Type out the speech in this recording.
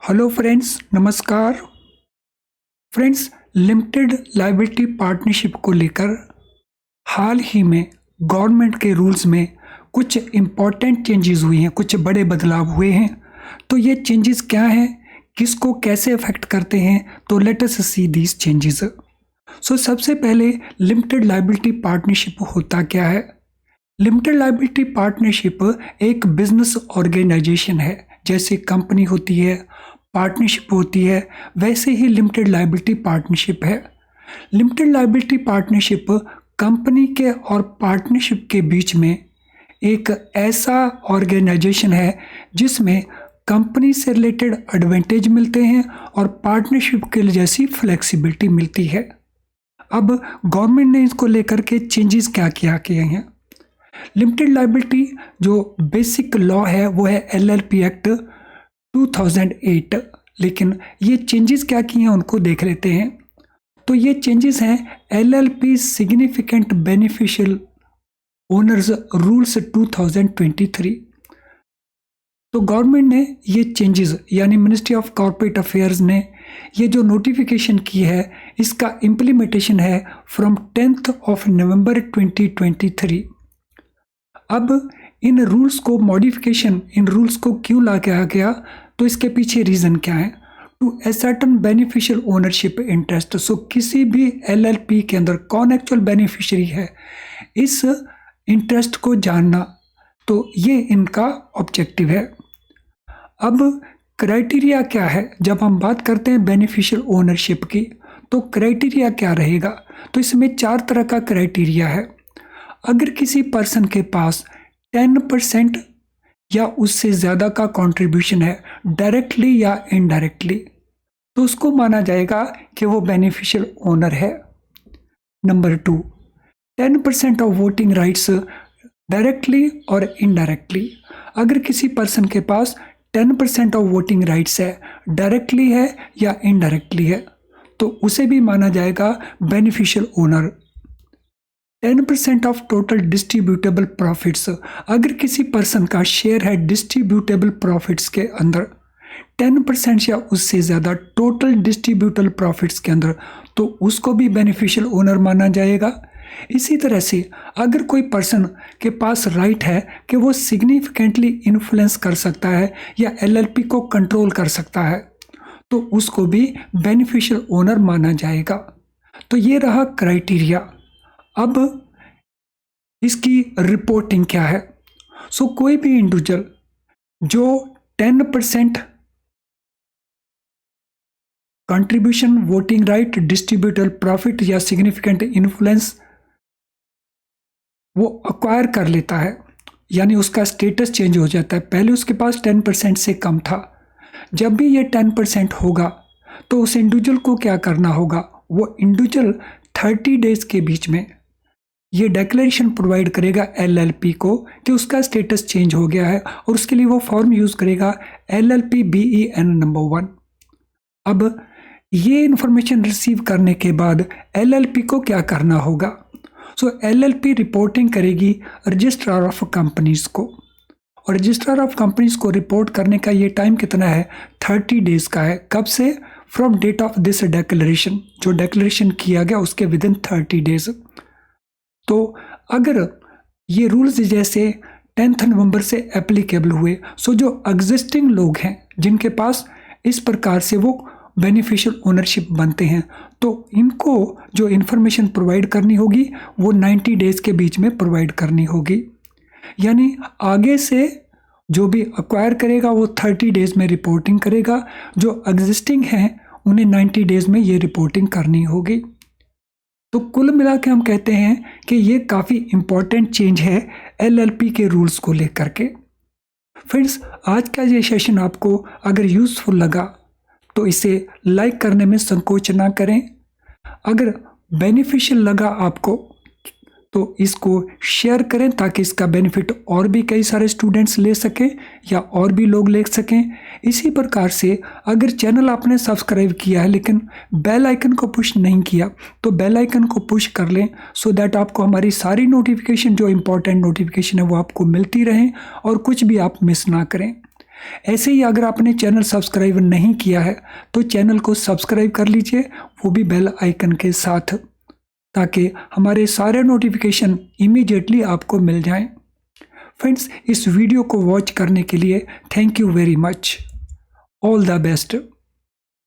Hello friends, नमस्कार। Friends, limited liability partnership को लेकर हाल ही में गवर्नमेंट के रूल्स में कुछ इम्पॉर्टेंट चेंजेस हुए हैं, कुछ बड़े बदलाव हुए हैं। तो ये चेंजेस क्या हैं, किसको कैसे अफेक्ट करते हैं, तो let us see these changes. सबसे पहले लिमिटेड लायबिलिटी पार्टनरशिप होता क्या है। लिमिटेड लायबिलिटी पार्टनरशिप एक बिजनेस ऑर्गेनाइजेशन है। जैसे कंपनी होती है, पार्टनरशिप होती है, वैसे ही लिमिटेड लायबिलिटी पार्टनरशिप है। लिमिटेड लायबिलिटी पार्टनरशिप कंपनी के और पार्टनरशिप के बीच में एक ऐसा ऑर्गेनाइजेशन है जिसमें कंपनी से रिलेटेड एडवांटेज मिलते हैं और पार्टनरशिप के लिए जैसी फ्लेक्सिबिलिटी मिलती है। अब गवर्नमेंट ने इसको लेकर के चेंजेस क्या किया किए हैं। लिमिटेड लायबिलिटी जो बेसिक लॉ है वो है LLP एक्ट 2008, लेकिन ये चेंजेस क्या किए हैं उनको देख लेते हैं। तो ये चेंजेस हैं LLP significant beneficial owners rules 2023। तो गवर्नमेंट ने ये चेंजेस यानी मिनिस्ट्री ऑफ कॉर्पोरेट अफेयर्स ने ये जो नोटिफिकेशन की है इसका इम्प्लीमेंटेशन है फ्रॉम 10 नवंबर 2023। अब इन रूल्स को क्यों ला के आ गया, तो इसके पीछे रीज़न क्या है। To ascertain beneficial ownership interest. किसी भी LLP के अंदर कौन एक्चुअल बेनिफिशियरी है इस इंटरेस्ट को जानना, तो ये इनका ऑब्जेक्टिव है। अब क्राइटेरिया क्या है, जब हम बात करते हैं बेनिफिशियल ओनरशिप की तो क्राइटेरिया क्या रहेगा। तो इसमें 4 तरह का क्राइटेरिया है। अगर किसी पर्सन के पास 10% या उससे ज़्यादा का कंट्रीब्यूशन है डायरेक्टली या इनडायरेक्टली, तो उसको माना जाएगा कि वो बेनिफिशियल ओनर है। Number 2, 10% of voting rights directly और इनडायरेक्टली। अगर किसी पर्सन के पास 10% ऑफ वोटिंग राइट्स है, डायरेक्टली है या इनडायरेक्टली है, तो उसे भी माना जाएगा beneficial owner. 10% of total distributable profits. अगर किसी पर्सन का शेयर है डिस्ट्रीब्यूटेबल प्रॉफिट्स के अंदर 10% या उससे ज़्यादा टोटल डिस्ट्रीब्यूटेबल प्रॉफिट्स के अंदर, तो उसको भी बेनिफिशियल ओनर माना जाएगा। इसी तरह से अगर कोई पर्सन के पास राइट है कि वो सिग्निफिकेंटली इन्फ्लुएंस कर सकता है या LLP को कंट्रोल कर सकता है, तो उसको भी बेनिफिशियल ओनर माना जाएगा। तो ये रहा क्राइटेरिया। अब इसकी रिपोर्टिंग क्या है। कोई भी इंडिविजुअल जो 10% contribution, voting right, distributable profit या सिग्निफिकेंट इन्फ्लुएंस वो अक्वायर कर लेता है, यानी उसका स्टेटस चेंज हो जाता है। पहले उसके पास 10% से कम था, जब भी ये 10% होगा तो उस इंडिविजुअल को क्या करना होगा, वो इंडिविजुअल 30 डेज के बीच में ये डिक्लेरेशन प्रोवाइड करेगा LLP को कि उसका स्टेटस चेंज हो गया है, और उसके लिए वो फॉर्म यूज़ करेगा LLP BEN नंबर 1। अब ये इंफॉर्मेशन रिसीव करने के बाद LLP को क्या करना होगा। LLP रिपोर्टिंग करेगी रजिस्ट्रार ऑफ कंपनीज को, और रजिस्ट्रार ऑफ कंपनीज को रिपोर्ट करने का ये टाइम कितना है, 30 डेज का है। कब से, from date of this declaration, जो डिक्लेरेशन किया गया उसके विदिन 30 डेज। तो अगर ये रूल्स जैसे 10 नवंबर से एप्लीकेबल हुए, जो एग्जिस्टिंग लोग हैं जिनके पास इस प्रकार से वो बेनिफिशियल ओनरशिप बनते हैं, तो इनको जो इन्फॉर्मेशन प्रोवाइड करनी होगी वो 90 डेज के बीच में प्रोवाइड करनी होगी। यानी आगे से जो भी अक्वायर करेगा वो 30 डेज में रिपोर्टिंग करेगा, जो एग्जिस्टिंग हैं उन्हें 90 डेज में ये रिपोर्टिंग करनी होगी। तो कुल मिला के हम कहते हैं कि ये काफ़ी इम्पॉर्टेंट चेंज है LLP के रूल्स को लेकर के। फ्रेंड्स, आज का ये सेशन आपको अगर यूज़फुल लगा तो इसे लाइक करने में संकोच ना करें। अगर बेनिफिशियल लगा आपको तो इसको शेयर करें ताकि इसका बेनिफिट और भी कई सारे स्टूडेंट्स ले सकें या और भी लोग ले सकें। इसी प्रकार से अगर चैनल आपने सब्सक्राइब किया है लेकिन बेल आइकन को पुश नहीं किया, तो बेल आइकन को पुश कर लें, सो दैट आपको हमारी सारी नोटिफिकेशन, जो इम्पोर्टेंट नोटिफिकेशन है वो आपको मिलती रहें और कुछ भी आप मिस ना करें। ऐसे ही अगर आपने चैनल सब्सक्राइब नहीं किया है तो चैनल को सब्सक्राइब कर लीजिए, वो भी बेल आइकन के साथ, ताकि हमारे सारे नोटिफिकेशन इमीडिएटली आपको मिल जाएं। फ्रेंड्स, इस वीडियो को वॉच करने के लिए thank you very much. All the best.